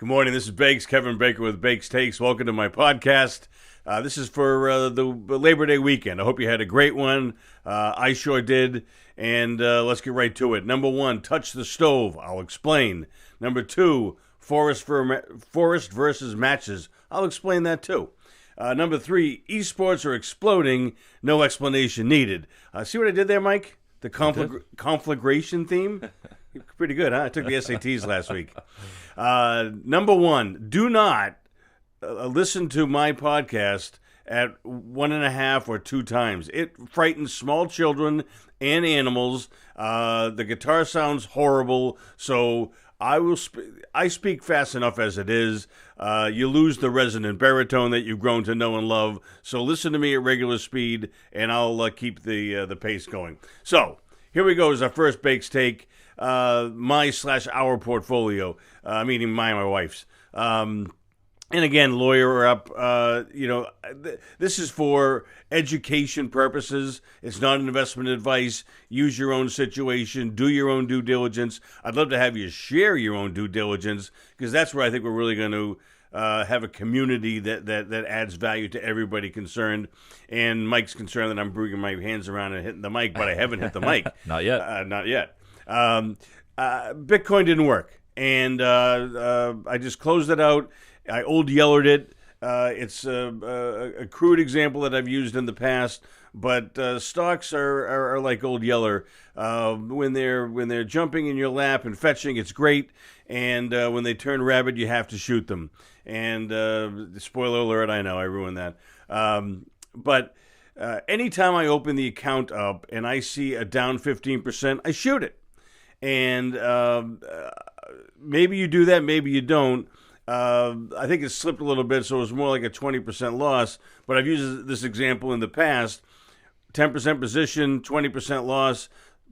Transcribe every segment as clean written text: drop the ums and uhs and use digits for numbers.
Good morning. This is Bakes, Kevin Baker with Bakes Takes. Welcome to my podcast. This is for the Labor Day weekend. I hope you had a great one. I sure did. And let's get right to it. Number one, touch the stove. I'll explain. Number two, forest versus matches. I'll explain that too. Number three, esports are exploding. No explanation needed. See what I did there, Mike? The conflagration theme? Pretty good, huh? I took the SATs last week. Number one, do not listen to my podcast at 1.5 or 2 times. It frightens small children and animals. The guitar sounds horrible, so I speak fast enough as it is. You lose the resonant baritone that you've grown to know and love. So listen to me at regular speed, and I'll keep the pace going. So here we go. Is our first Bakes Take. My/our portfolio, meaning my wife's. And again, lawyer up. This is for education purposes. It's not investment advice. Use your own situation. Do your own due diligence. I'd love to have you share your own due diligence, because that's where I think we're really going to have a community that adds value to everybody concerned. And Mike's concerned that I'm bringing my hands around and hitting the mic, but I haven't hit the mic. Not yet. Not yet. Bitcoin didn't work, and I just closed it out. I old yellered it. It's a crude example that I've used in the past, but stocks are like old yeller. When they're jumping in your lap and fetching, it's great, and when they turn rabid, you have to shoot them. And spoiler alert, I know I ruined that. But anytime I open the account up and I see a down 15%, I shoot it. And maybe you do that, maybe you don't. I think it slipped a little bit, so it was more like a 20% loss. But I've used this example in the past. 10% position, 20% loss.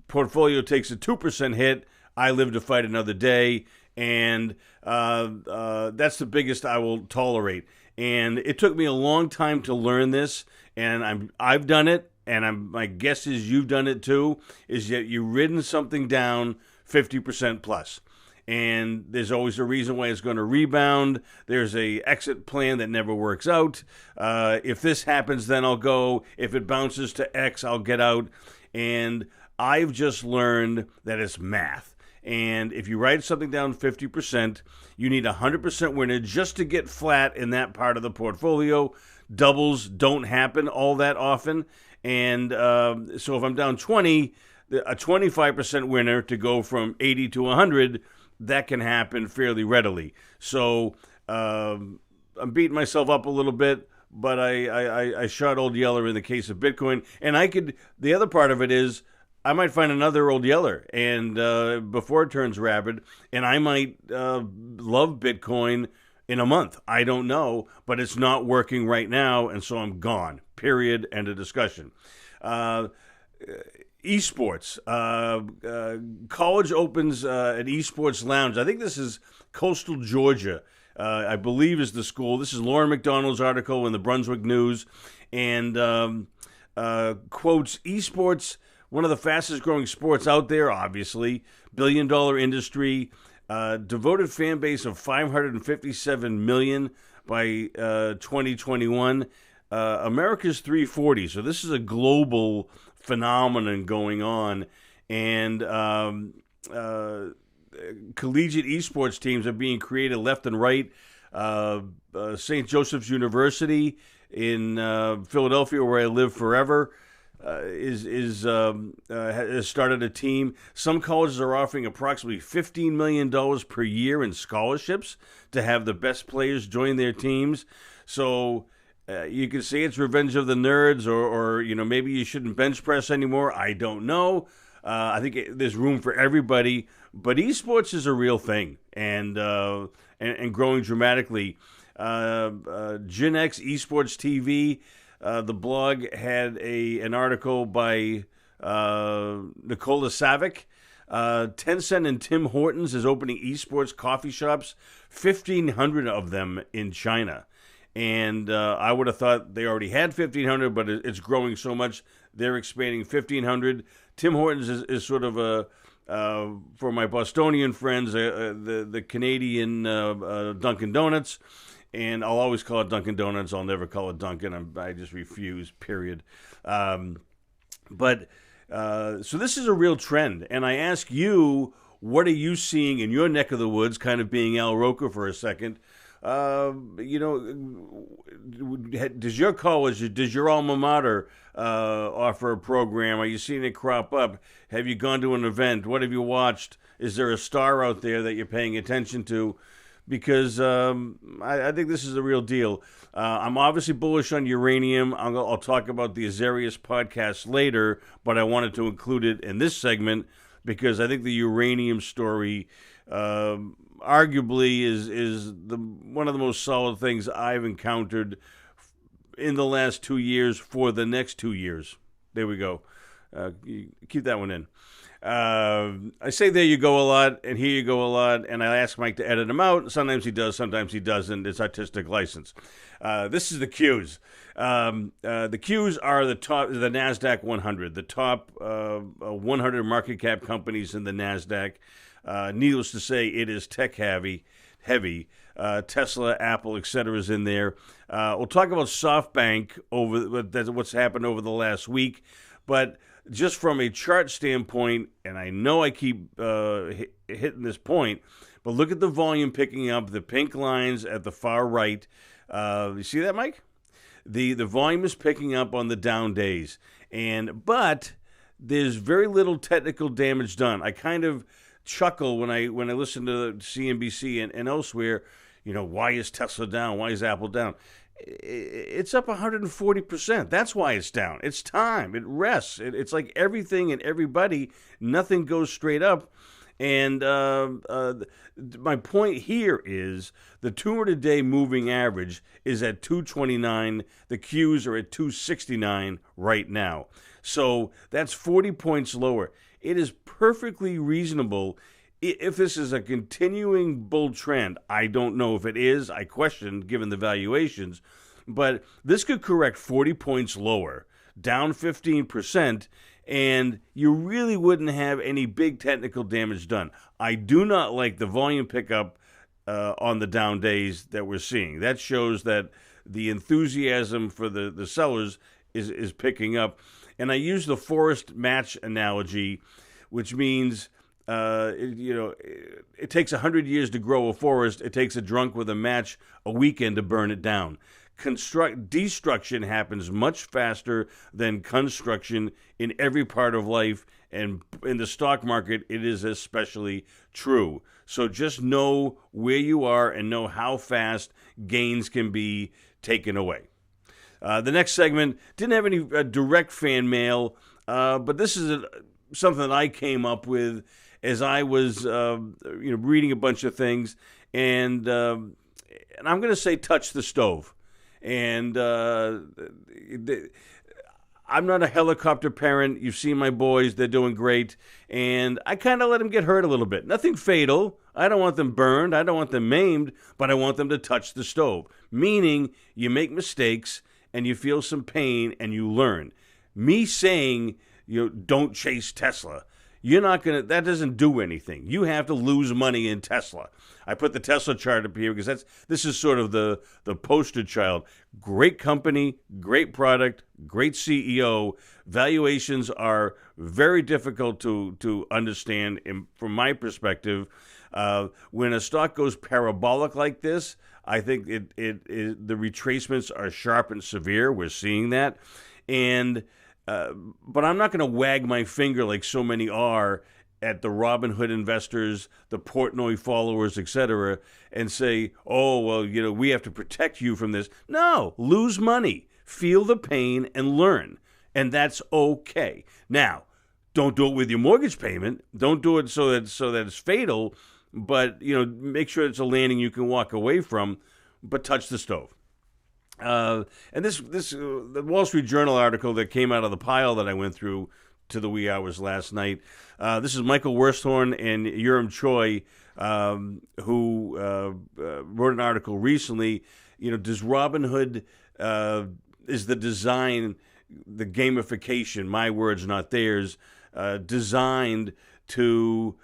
Portfolio takes a 2% hit. I live to fight another day. And that's the biggest I will tolerate. And it took me a long time to learn this. And I've done it. And my guess is you've done it too, is that you've ridden something down 50% plus. And there's always a reason why it's going to rebound. There's a exit plan that never works out. If this happens, then I'll go. If it bounces to X, I'll get out. And I've just learned that it's math. And if you write something down 50%, you need 100% winner just to get flat in that part of the portfolio. Doubles don't happen all that often. And so if I'm down 20, a 25% winner to go from 80 to 100, that can happen fairly readily. So I'm beating myself up a little bit, but I shot old yeller in the case of Bitcoin. And the other part of it is I might find another old yeller and before it turns rabid, and I might love Bitcoin in a month. I don't know, but it's not working right now, and so I'm gone. Period. End of discussion. Esports. College opens an esports lounge. I think this is Coastal Georgia, I believe is the school. This is Lauren McDonald's article in the Brunswick News, and quotes, esports, one of the fastest growing sports out there, obviously, billion-dollar industry, devoted fan base of 557 million by 2021. America's 340. So this is a global phenomenon going on. And collegiate esports teams are being created left and right. St. Joseph's University in Philadelphia, where I live forever, has started a team. Some colleges are offering approximately $15 million per year in scholarships to have the best players join their teams. So you can say it's revenge of the nerds, or maybe you shouldn't bench press anymore. I don't know. I think there's room for everybody, but esports is a real thing and growing dramatically. Gen X Esports TV. The blog had an article by Nicola Savick. Tencent and Tim Hortons is opening esports coffee shops, 1,500 of them in China. And I would have thought they already had 1,500, but it's growing so much, they're expanding 1,500. Tim Hortons is sort of a For my Bostonian friends, the Canadian Dunkin' Donuts, and I'll always call it Dunkin' Donuts. I'll never call it Dunkin'. I just refuse, period. But so this is a real trend, and I ask you, what are you seeing in your neck of the woods, kind of being Al Roker for a second? Does your college, does your alma mater offer a program? Are you seeing it crop up? Have you gone to an event? What have you watched? Is there a star out there that you're paying attention to? Because I think this is a real deal. I'm obviously bullish on uranium. I'll talk about the Azarius podcast later, but I wanted to include it in this segment because I think the uranium story arguably is one of the most solid things I've encountered in the last 2 years for the next 2 years. There we go. Keep that one in. I say there you go a lot, and here you go a lot, and I ask Mike to edit them out. Sometimes he does, sometimes he doesn't. It's artistic license. This is the Qs. The Qs are the NASDAQ 100, the top 100 market cap companies in the NASDAQ. Needless to say, it is tech heavy. Tesla, Apple, etc. is in there. We'll talk about SoftBank over what's happened over the last week, but just from a chart standpoint, and I know I keep hitting this point, but look at the volume picking up, the pink lines at the far right. You see that, Mike? The volume is picking up on the down days, but there's very little technical damage done. I kind of chuckle when I listen to CNBC and elsewhere. Why is Tesla down? Why is Apple down? It's up 140%. That's why it's down. It's time. It rests. It's like everything and everybody. Nothing goes straight up. And my point here is the 200-day moving average is at 229. The Qs are at 269 right now. So that's 40 points lower. It is perfectly reasonable if this is a continuing bull trend. I don't know if it is. I question, given the valuations. But this could correct 40 points lower, down 15%, and you really wouldn't have any big technical damage done. I do not like the volume pickup on the down days that we're seeing. That shows that the enthusiasm for the sellers is picking up. And I use the forest match analogy, which means it takes 100 years to grow a forest. It takes a drunk with a match a weekend to burn it down. Destruction happens much faster than construction in every part of life, and in the stock market, it is especially true. So just know where you are and know how fast gains can be taken away. The next segment didn't have any direct fan mail, but this is something that I came up with as I was reading a bunch of things, and I'm going to say touch the stove. And I'm not a helicopter parent. You've seen my boys. They're doing great. And I kind of let them get hurt a little bit. Nothing fatal. I don't want them burned. I don't want them maimed. But I want them to touch the stove. Meaning you make mistakes and you feel some pain and you learn. Me saying, don't chase Tesla. You're not going to, that doesn't do anything. You have to lose money in Tesla. I put the Tesla chart up here because this is sort of the poster child. Great company, great product, great CEO. Valuations are very difficult to understand from my perspective. When a stock goes parabolic like this, I think the retracements are sharp and severe. We're seeing that. And but I'm not going to wag my finger like so many are at the Robinhood investors, the Portnoy followers, etc., and say, oh, well, we have to protect you from this. No, lose money, feel the pain, and learn. And that's okay. Now, don't do it with your mortgage payment. Don't do it so that it's fatal, but, make sure it's a landing you can walk away from, but touch the stove. And the Wall Street Journal article that came out of the pile that I went through to the wee hours last night. This is Michael Worsthorn and Urim Choi, who wrote an article recently. Does Robinhood is the design, the gamification, my words, not theirs, designed to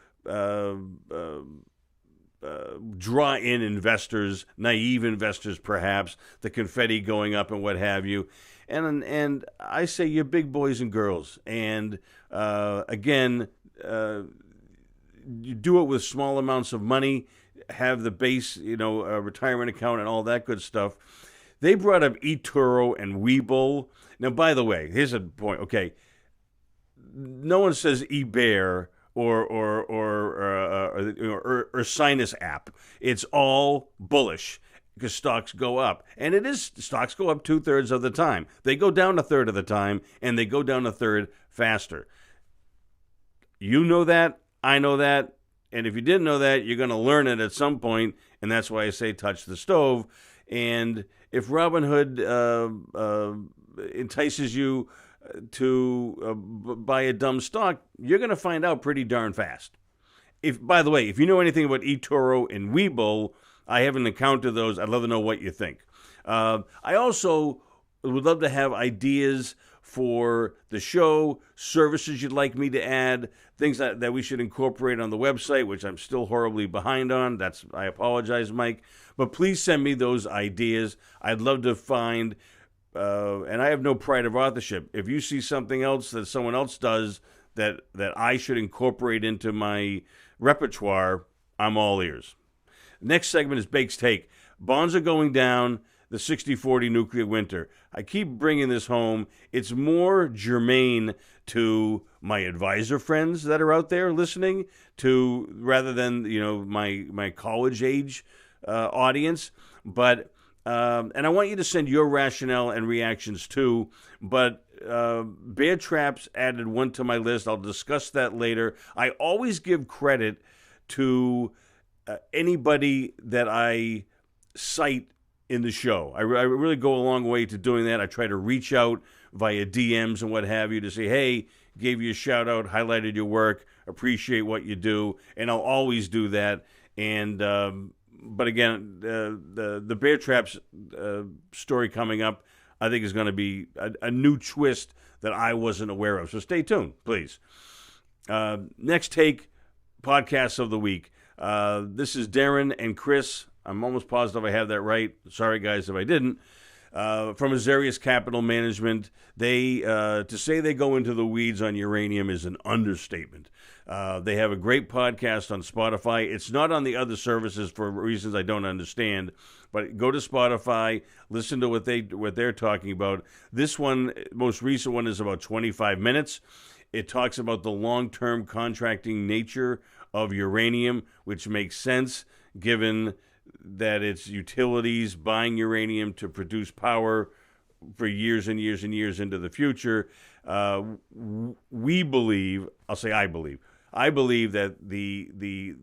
draw in investors, naive investors perhaps, the confetti going up and what have you. And I say you're big boys and girls. And again, you do it with small amounts of money, have the base, retirement account and all that good stuff. They brought up eToro and Webull. Now, by the way, here's a point. Okay, no one says eBear or Sinus app. It's all bullish because stocks go up, and stocks go up 2/3 of the time. They go down 1/3 of the time, and they go down 1/3 faster. You know that. I know that. And if you didn't know that, you're going to learn it at some point, and that's why I say touch the stove. And if Robinhood entices you to buy a dumb stock, you're going to find out pretty darn fast. By the way, if you know anything about eToro and Webull, I haven't encountered those. I'd love to know what you think. I also would love to have ideas for the show, services you'd like me to add, things that we should incorporate on the website, which I'm still horribly behind on. I apologize, Mike. But please send me those ideas. I'd love to find, and I have no pride of authorship. If you see something else that someone else does that I should incorporate into my repertoire, I'm all ears. Next segment is Bake's Take. Bonds are going down. The 60-40 nuclear winter. I keep bringing this home. It's more germane to my advisor friends that are out there listening rather than my college age audience. But and I want you to send your rationale and reactions too. But bear traps added one to my list. I'll discuss that later. I always give credit to anybody that I cite in the show. I really go a long way to doing that. I try to reach out via DMs and what have you to say, hey, gave you a shout out, highlighted your work, appreciate what you do, and I'll always do that. And but again, the Bear Traps story coming up, I think is going to be a new twist that I wasn't aware of. So stay tuned, please. Next take, podcasts of the week. This is Darren and Chris. I'm almost positive I have that right. Sorry, guys, if I didn't. From Azarius Capital Management, to say they go into the weeds on uranium is an understatement. They have a great podcast on Spotify. It's not on the other services for reasons I don't understand. But go to Spotify, listen to what they're talking about. This one, most recent one, is about 25 minutes. It talks about the long-term contracting nature of uranium, which makes sense given that it's utilities buying uranium to produce power for years and years and years into the future. We believe, I believe that the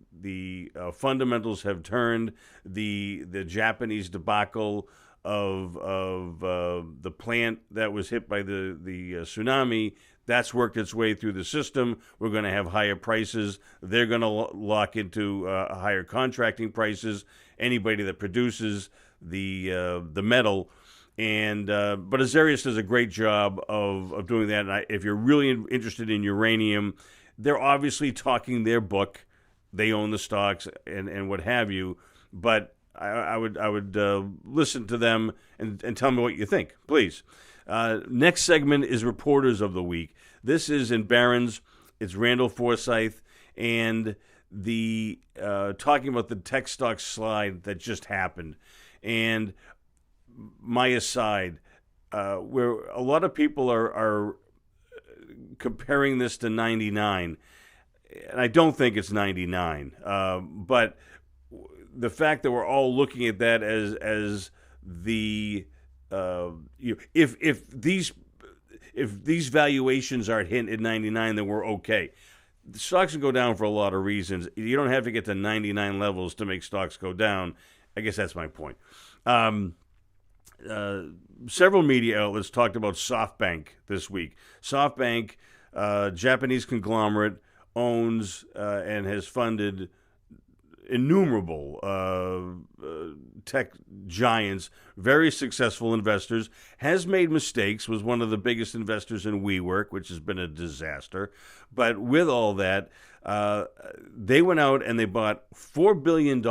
fundamentals have turned. The Japanese debacle of the plant that was hit by the tsunami, that's worked its way through the system. We're going to have higher prices. They're going to lock into higher contracting prices. Anybody that produces the metal, but Azarius does a great job of doing that. And if you're really interested in uranium, they're obviously talking their book. They own the stocks and what have you. But I would listen to them and tell me what you think, please. Next segment is Reporters of the Week. This is in Barron's. It's Randall Forsyth and the talking about the tech stock slide that just happened. And my aside, where a lot of people are comparing this to 99, and I don't think it's 99, but the fact that we're all looking at that as the if these valuations aren't hit at 99, then we're okay. The stocks can go down for a lot of reasons. You don't have to get to 99 levels to make stocks go down. I guess that's my point. Several media outlets talked about SoftBank this week. SoftBank, Japanese conglomerate, owns and has funded innumerable tech giants, very successful investors, has made mistakes, was one of the biggest investors in WeWork, which has been a disaster. But with all that, they went out and they bought $4 billion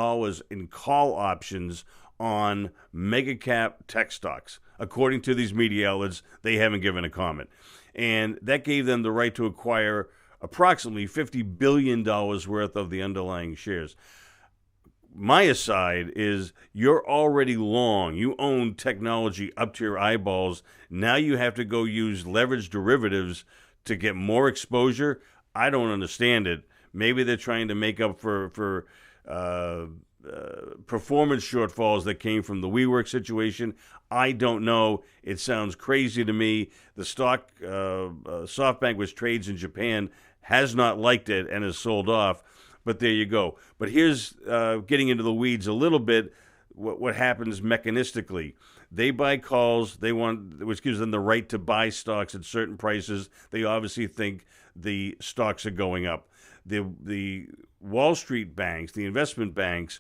in call options on mega cap tech stocks. According to these media outlets, they haven't given a comment. And that gave them the right to acquire approximately $50 billion worth of the underlying shares. My aside is you're already long. You own technology up to your eyeballs. Now you have to go use leveraged derivatives to get more exposure. I don't understand it. Maybe they're trying to make up for performance shortfalls that came from the WeWork situation. I don't know. It sounds crazy to me. The stock, SoftBank, which trades in Japan, has not liked it and has sold off. But there you go. But here's getting into the weeds a little bit. What happens mechanistically? They buy calls. They want, which gives them the right to buy stocks at certain prices. They obviously think the stocks are going up. The Wall Street banks, the investment banks,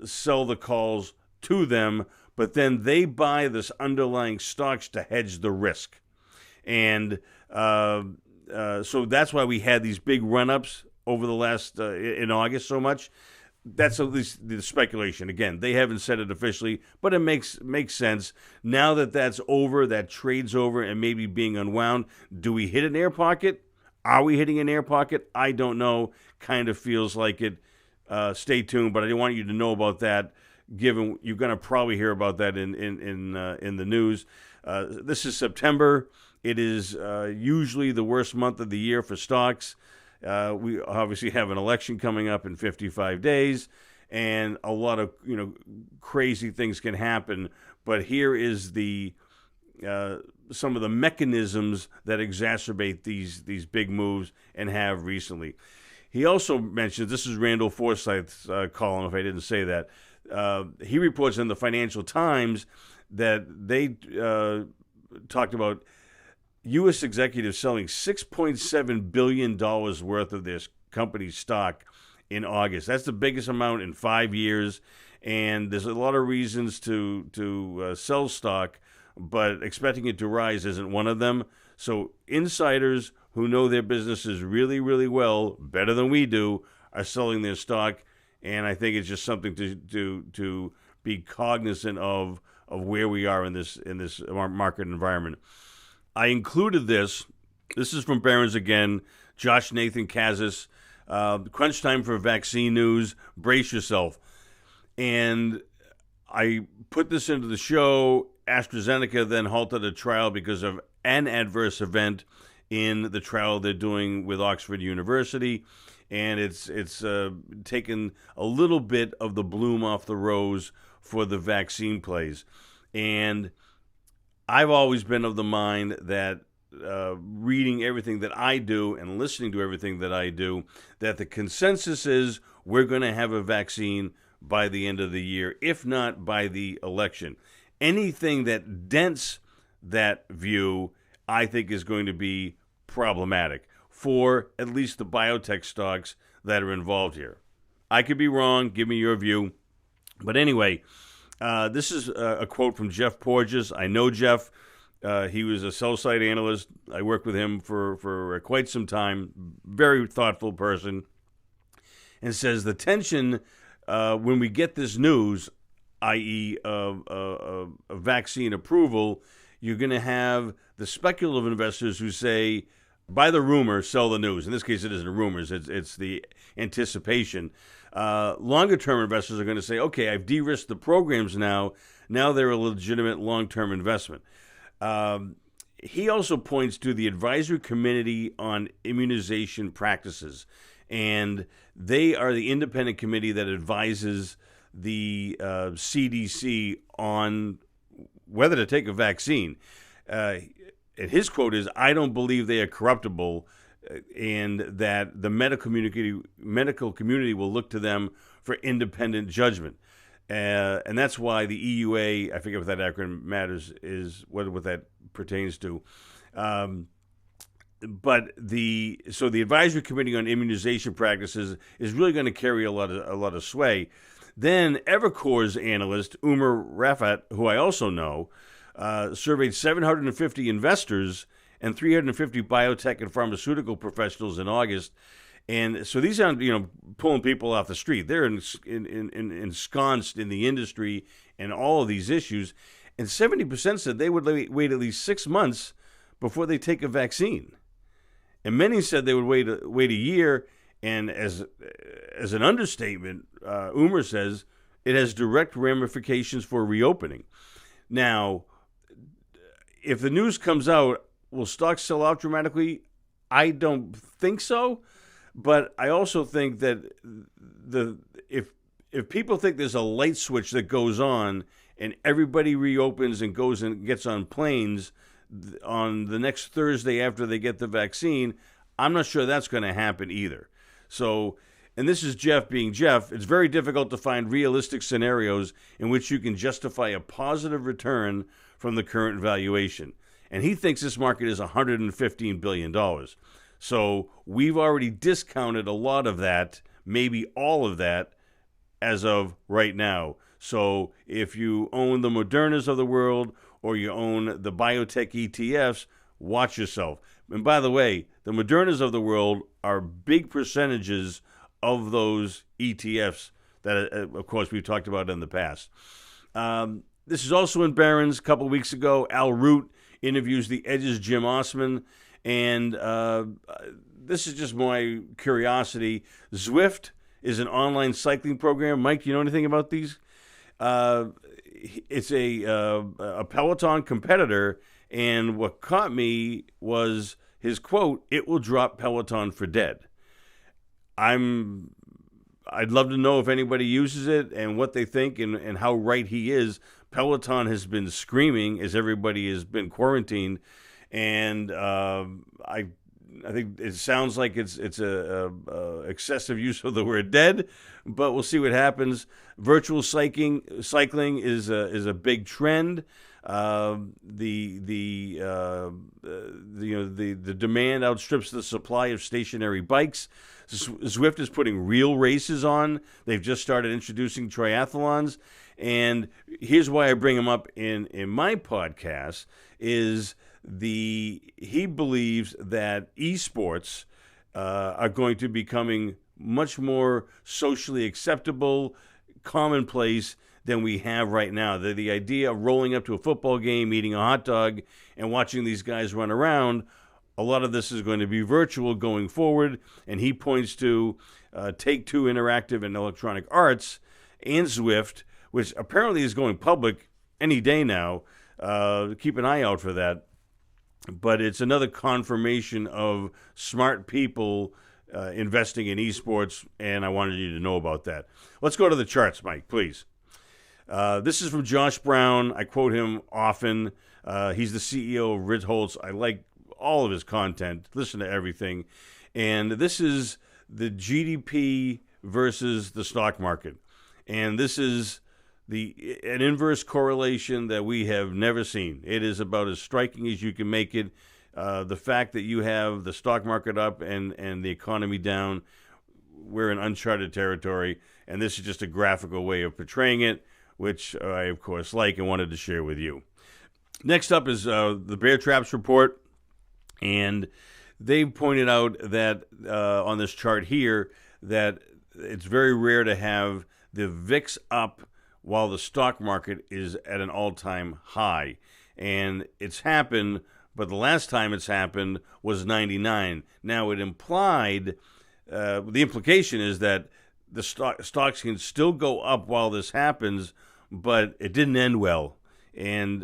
sell the calls to them, but then they buy this underlying stocks to hedge the risk. And so that's why we had these big run-ups over the last, in August so much. That's at least the speculation. Again, they haven't said it officially, but it makes sense. Now that that's over, that trade's over and maybe being unwound, do we hit an air pocket? Are we hitting an air pocket? I don't know. Kind of feels like it. Stay tuned, but I want you to know about that, given you're going to probably hear about that in the news. This is September. It is usually the worst month of the year for stocks. We obviously have an election coming up in 55 days, and a lot of crazy things can happen. But here is the some of the mechanisms that exacerbate these big moves and have recently. He also mentioned, this is Randall Forsyth's column, if I didn't say that. He reports in the Financial Times that they talked about U.S. executives selling $6.7 billion worth of this company's stock in August. That's the biggest amount in 5 years, and there's a lot of reasons to sell stock, but expecting it to rise isn't one of them. So insiders who know their businesses really, really well, better than we do, are selling their stock, and I think it's just something to be cognizant of where we are in this market environment. I included this. This is from Barron's again. Josh Nathan Kazis. Crunch time for vaccine news. Brace yourself. And I put this into the show. AstraZeneca then halted a trial because of an adverse event in the trial they're doing with Oxford University. And it's taken a little bit of the bloom off the rose for the vaccine plays. And I've always been of the mind that reading everything that I do and listening to everything that I do, that the consensus is we're going to have a vaccine by the end of the year, if not by the election. Anything that dents that view, I think, is going to be problematic for at least the biotech stocks that are involved here. I could be wrong. Give me your view. But anyway, this is a quote from Jeff Porges. I know Jeff. He was a sell-side analyst. I worked with him for quite some time. Very thoughtful person. And says the tension when we get this news, i.e. a vaccine approval, you're going to have the speculative investors who say, buy the rumor, sell the news. In this case, it isn't rumors. It's the anticipation. Longer-term investors are going to say, okay, I've de-risked the programs now. Now they're a legitimate long-term investment. He also points to the Advisory Committee on Immunization Practices, and they are the independent committee that advises the CDC on whether to take a vaccine. And his quote is, I don't believe they are corruptible, and that the medical community will look to them for independent judgment. And that's why the EUA, I forget what that acronym matters, is what that pertains to. but the advisory committee on immunization practices is really going to carry a lot of sway. Then Evercore's analyst Umar Rafat, who I also know, surveyed 750 investors and 350 biotech and pharmaceutical professionals in August. And so these aren't, pulling people off the street. They're ensconced in the industry and all of these issues. And 70% said they would wait at least 6 months before they take a vaccine. And many said they would wait a year. And as an understatement, Umar says it has direct ramifications for reopening. Now, if the news comes out, will stocks sell out dramatically? I don't think so. But I also think that if people think there's a light switch that goes on and everybody reopens and goes and gets on planes on the next Thursday after they get the vaccine, I'm not sure that's going to happen either. So, and this is Jeff being Jeff, it's very difficult to find realistic scenarios in which you can justify a positive return from the current valuation. And he thinks this market is $115 billion. So we've already discounted a lot of that, maybe all of that, as of right now. So if you own the Modernas of the world or you own the biotech ETFs, watch yourself. And by the way, the Modernas of the world are big percentages of those ETFs that, of course, we've talked about in the past. This is also in Barron's a couple of weeks ago. Al Root interviews the Edge's Jim Osman. And this is just my curiosity. Zwift is an online cycling program. Mike, do you know anything about these? It's a Peloton competitor, and what caught me was his quote, "It will drop Peloton for dead." I'd love to know if anybody uses it and what they think and how right he is. Peloton has been screaming as everybody has been quarantined. And I think it sounds like it's a excessive use of the word dead, but we'll see what happens. Virtual cycling is a big trend. The demand outstrips the supply of stationary bikes. Zwift is putting real races on. They've just started introducing triathlons, and here's why I bring them up in my podcast is. He believes that esports are going to be becoming much more socially acceptable, commonplace than we have right now. The idea of rolling up to a football game, eating a hot dog, and watching these guys run around, a lot of this is going to be virtual going forward. And he points to Take-Two Interactive and Electronic Arts and Zwift, which apparently is going public any day now. Keep an eye out for that. But it's another confirmation of smart people investing in esports, and I wanted you to know about that. Let's go to the charts, Mike, please. This is from Josh Brown. I quote him often. He's the CEO of Ritholtz. I like all of his content. Listen to everything. And this is the GDP versus the stock market. And this is an inverse correlation that we have never seen. It is about as striking as you can make it. The fact that you have the stock market up and the economy down, we're in uncharted territory, and this is just a graphical way of portraying it, which I, of course, like and wanted to share with you. Next up is the Bear Traps report, and they pointed out that on this chart here that it's very rare to have the VIX up while the stock market is at an all-time high. And it's happened, but the last time it's happened was 99. Now, it implied, the implication is that the stocks can still go up while this happens, but it didn't end well. And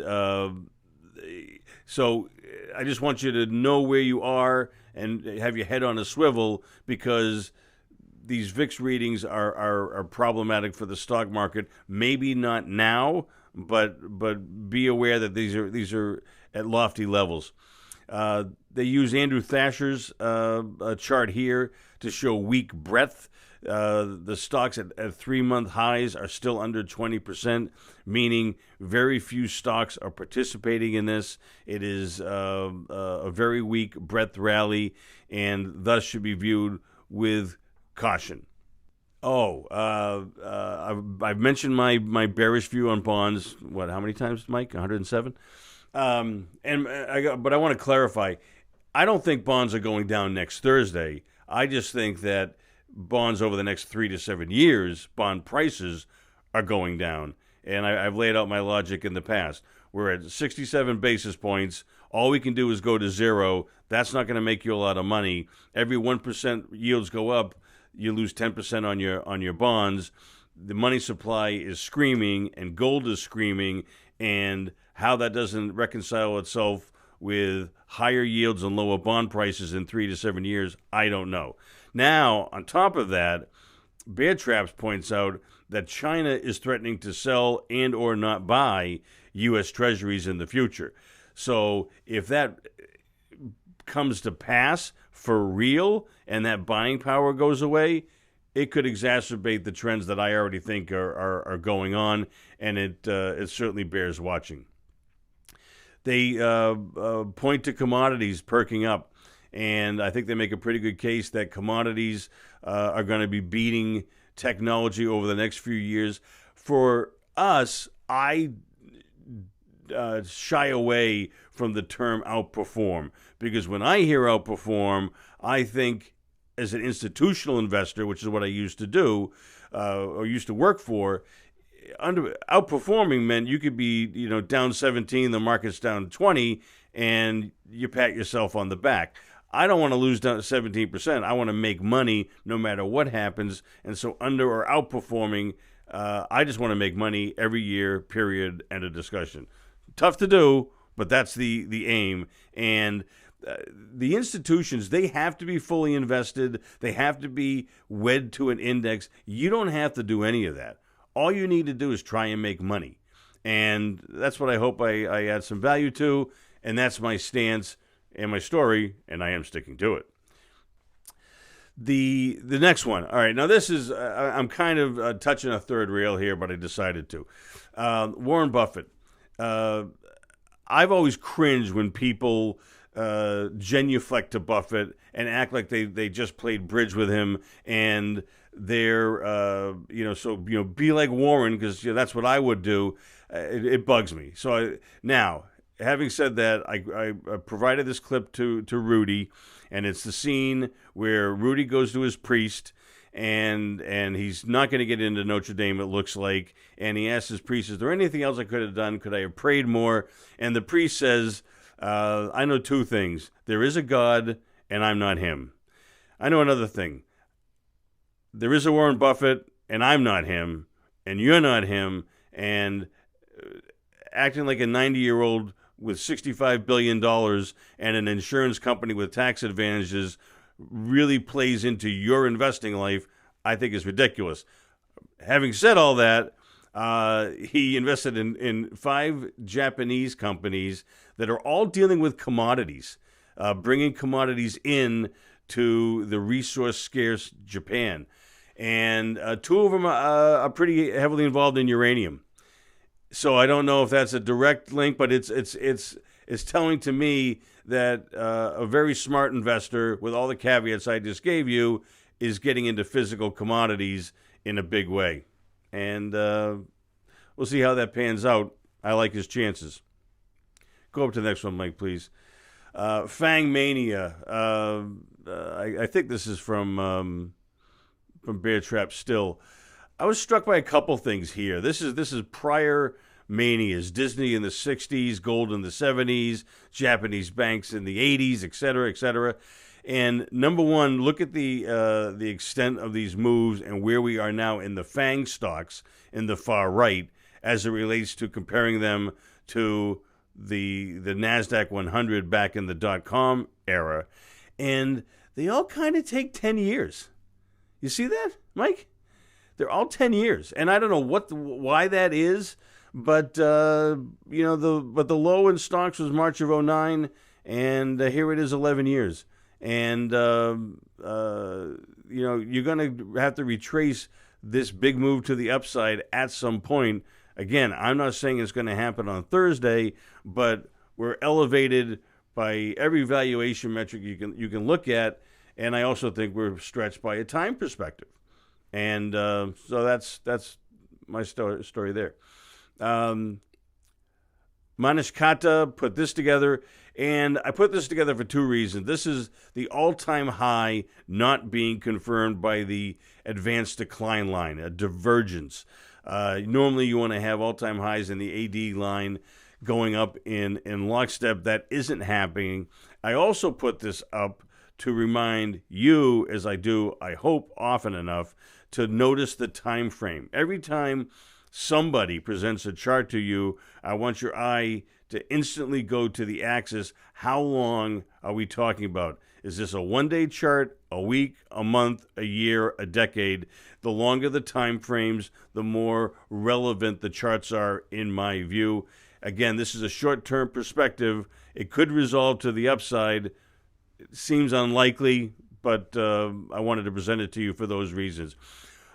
so I just want you to know where you are and have your head on a swivel, because these VIX readings are problematic for the stock market. Maybe not now, but be aware that these are at lofty levels. They use Andrew Thatcher's chart here to show weak breadth. The stocks at 3-month highs are still under 20%, meaning very few stocks are participating in this. It is a very weak breadth rally, and thus should be viewed with caution. I've mentioned my bearish view on bonds. What? How many times, Mike? 107. But I want to clarify. I don't think bonds are going down next Thursday. I just think that bonds over the next 3 to 7 years, bond prices are going down. And I've laid out my logic in the past. We're at 67 basis points. All we can do is go to zero. That's not going to make you a lot of money. Every 1% yields go up, you lose 10% on your bonds. The money supply is screaming, and gold is screaming, and how that doesn't reconcile itself with higher yields and lower bond prices in 3 to 7 years, I don't know. Now, on top of that, Bear Traps points out that China is threatening to sell and or not buy U.S. Treasuries in the future. So if that comes to pass for real and that buying power goes away, it could exacerbate the trends that I already think are going on, and it certainly bears watching. They point to commodities perking up. And I think they make a pretty good case that commodities are going to be beating technology over the next few years. For us, I shy away from the term outperform, because when I hear outperform, I think as an institutional investor, which is what I used to do or used to work for, outperforming meant you could be down 17, the market's down 20, and you pat yourself on the back. I don't want to lose down 17%. I want to make money no matter what happens. And so under or outperforming, I just want to make money every year, period, end of discussion. Tough to do, but that's the aim. And the institutions, they have to be fully invested. They have to be wed to an index. You don't have to do any of that. All you need to do is try and make money. And that's what I hope I add some value to. And that's my stance and my story, and I am sticking to it. The next one. All right, now this is, I'm kind of touching a third rail here, but I decided to. Warren Buffett. I've always cringed when people genuflect to Buffett and act like they just played bridge with him, and they're, be like Warren, because that's what I would do. It bugs me. So now, having said that, I provided this clip to Rudy, and it's the scene where Rudy goes to his priest, and he's not going to get into Notre Dame, it looks like, and he asks his priest, is there anything else I could have done? Could I have prayed more? And the priest says, I know two things. There is a God, and I'm not him. I know another thing. There is a Warren Buffett, and I'm not him, and you're not him, and acting like a 90-year-old with $65 billion and an insurance company with tax advantages really plays into your investing life, I think is ridiculous. Having said all that, he invested in 5 Japanese companies that are all dealing with commodities, bringing commodities in to the resource-scarce Japan. And 2 of them are pretty heavily involved in uranium. So I don't know if that's a direct link, but it's telling to me that a very smart investor, with all the caveats I just gave you, is getting into physical commodities in a big way. And we'll see how that pans out. I like his chances. Go up to the next one, Mike, please. Fang Mania. I think this is from Bear Trap still. I was struck by a couple things here. This is prior manias. Disney in the 60s, gold in the 70s, Japanese banks in the 80s, et cetera, et cetera. And number one, look at the extent of these moves and where we are now in the FANG stocks in the far right as it relates to comparing them to the NASDAQ 100 back in the .com era. And they all kind of take 10 years. You see that, Mike? They're all 10 years. And I don't know why that is, but the low in stocks was March of 2009, and here it is 11 years. And you're going to have to retrace this big move to the upside at some point. Again, I'm not saying it's going to happen on Thursday, but we're elevated by every valuation metric you can look at, and I also think we're stretched by a time perspective. And so that's my story there. Manish Kata put this together, and I put this together for two reasons. This is the all-time high not being confirmed by the advanced decline line, a divergence. Normally you want to have all-time highs in the AD line going up in lockstep. That isn't happening. I also put this up to remind you, as I do, I hope, often enough, to notice the time frame. Every time somebody presents a chart to you, I want your eye to instantly go to the axis. How long are we talking about? Is this a one-day chart, a week, a month, a year, a decade? The longer the time frames, the more relevant the charts are, in my view. Again, this is a short-term perspective. It could resolve to the upside. It seems unlikely, but I wanted to present it to you for those reasons.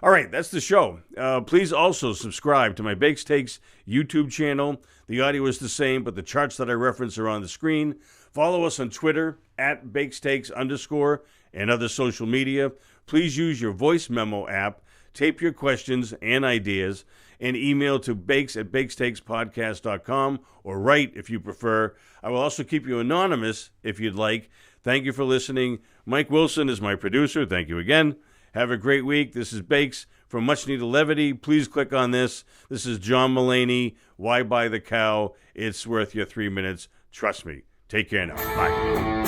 All right, that's the show. Please also subscribe to my Bakes Takes YouTube channel. The audio is the same, but the charts that I reference are on the screen. Follow us on Twitter at @BakesTakes_ and other social media. Please use your voice memo app. Tape your questions and ideas and email to bakes@bakestakespodcast.com or write if you prefer. I will also keep you anonymous if you'd like. Thank you for listening. Mike Wilson is my producer. Thank you again. Have a great week. This is Bakes. For much needed levity, please click on this. This is John Mulaney. Why buy the cow? It's worth your 3 minutes. Trust me. Take care now. Bye.